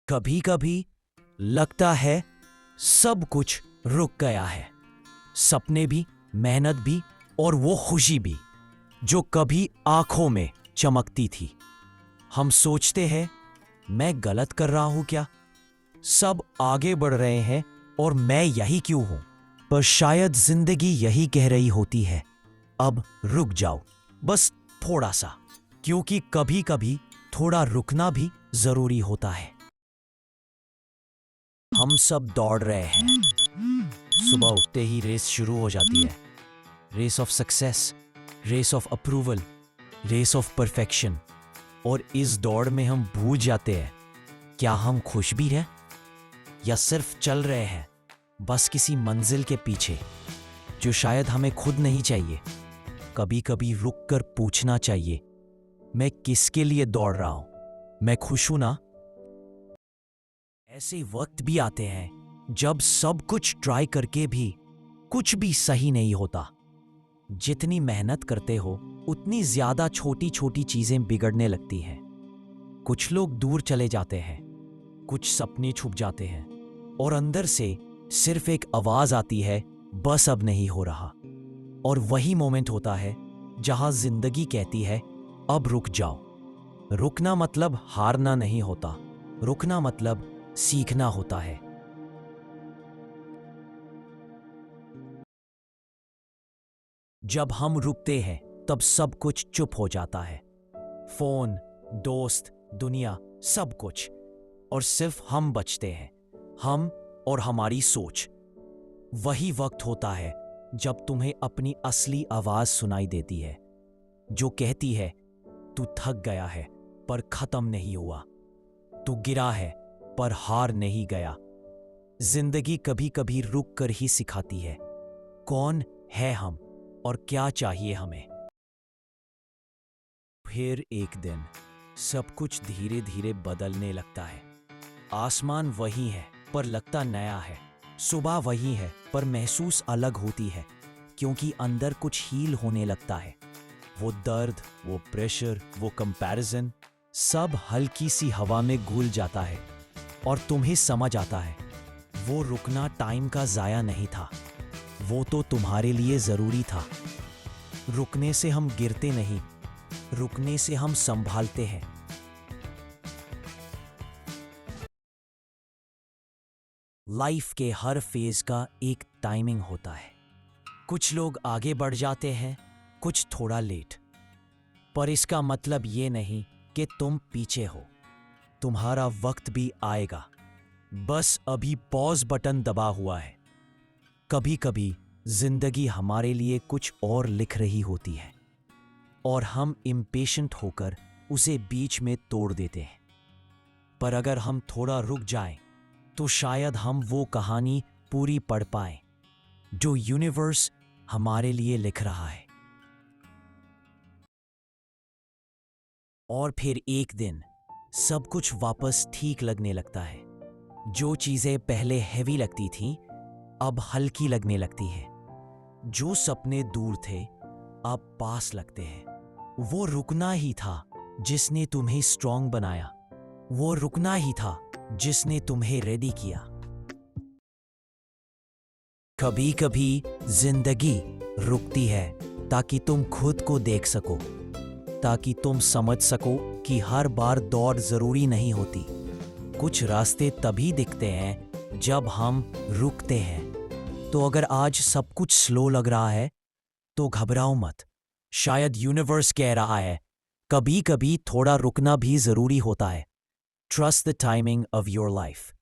कभी कभी लगता है सब कुछ रुक गया है। सपने भी, मेहनत भी और वो खुशी भी जो कभी आंखों में चमकती थी। हम सोचते हैं, मैं गलत कर रहा हूं क्या? सब आगे बढ़ रहे हैं और मैं यही क्यों हूं? पर शायद जिंदगी यही कह रही होती है, अब रुक जाओ, बस थोड़ा सा, क्योंकि कभी कभी थोड़ा रुकना भी जरूरी होता है। हम सब दौड़ रहे हैं। सुबह उठते ही रेस शुरू हो जाती है। Race of success, race of approval, race of perfection. और इस दौड़ में हम भूल जाते हैं, क्या हम खुश भी हैं या सिर्फ चल रहे हैं बस किसी मंजिल के पीछे जो शायद हमें खुद नहीं चाहिए। कभी कभी रुक कर पूछना चाहिए, मैं किसके लिए दौड़ रहा हूं? मैं खुश हूं ना? ऐसे वक्त भी आते हैं जब सब कुछ ट्राई करके भी कुछ भी सही नहीं होता। जितनी मेहनत करते हो उतनी ज्यादा छोटी छोटी चीजें बिगड़ने लगती हैं। कुछ लोग दूर चले जाते हैं, कुछ सपने छुप जाते हैं और अंदर से सिर्फ एक आवाज आती है, बस अब नहीं हो रहा। और वही मोमेंट होता है जहां जिंदगी कहती है, अब रुक जाओ। रुकना मतलब हारना नहीं होता, रुकना मतलब सीखना होता है। जब हम रुकते हैं तब सब कुछ चुप हो जाता है। फोन, दोस्त, दुनिया, सब कुछ। और सिर्फ हम बचते हैं, हम और हमारी सोच। वही वक्त होता है जब तुम्हें अपनी असली आवाज सुनाई देती है, जो कहती है, तू थक गया है पर खत्म नहीं हुआ, तू गिरा है पर हार नहीं गया। जिंदगी कभी कभी रुक कर ही सिखाती है, कौन है हम और क्या चाहिए हमें। फिर एक दिन सब कुछ धीरे धीरे बदलने लगता है। आसमान वही है पर लगता नया है। सुबह वही है पर महसूस अलग होती है, क्योंकि अंदर कुछ हील होने लगता है। वो दर्द, वो प्रेशर, वो कंपैरिजन, सब हल्की सी हवा में घुल जाता है और तुम्हें समझ आता है, वो रुकना टाइम का जाया नहीं था, वो तो तुम्हारे लिए जरूरी था। रुकने से हम गिरते नहीं, रुकने से हम संभालते हैं। लाइफ के हर फेज का एक टाइमिंग होता है। कुछ लोग आगे बढ़ जाते हैं, कुछ थोड़ा लेट। पर इसका मतलब ये नहीं कि तुम पीछे हो। तुम्हारा वक्त भी आएगा, बस अभी पॉज बटन दबा हुआ है। कभी कभी जिंदगी हमारे लिए कुछ और लिख रही होती है और हम इम्पेशेंट होकर उसे बीच में तोड़ देते हैं। पर अगर हम थोड़ा रुक जाएं, तो शायद हम वो कहानी पूरी पढ़ पाएं जो यूनिवर्स हमारे लिए लिख रहा है। और फिर एक दिन सब कुछ वापस ठीक लगने लगता है। जो चीजें पहले हैवी लगती थीं, अब हल्की लगने लगती हैं। जो सपने दूर थे, अब पास लगते हैं। वो रुकना ही था जिसने तुम्हें स्ट्रांग बनाया। वो रुकना ही था जिसने तुम्हें रेडी किया। कभी कभी जिंदगी रुकती है ताकि तुम खुद को देख सको, ताकि तुम समझ सको कि हर बार दौड़ जरूरी नहीं होती। कुछ रास्ते तभी दिखते हैं जब हम रुकते हैं। तो अगर आज सब कुछ स्लो लग रहा है, तो घबराओ मत। शायद यूनिवर्स कह रहा है, कभी कभी थोड़ा रुकना भी जरूरी होता है। Trust the timing of your life.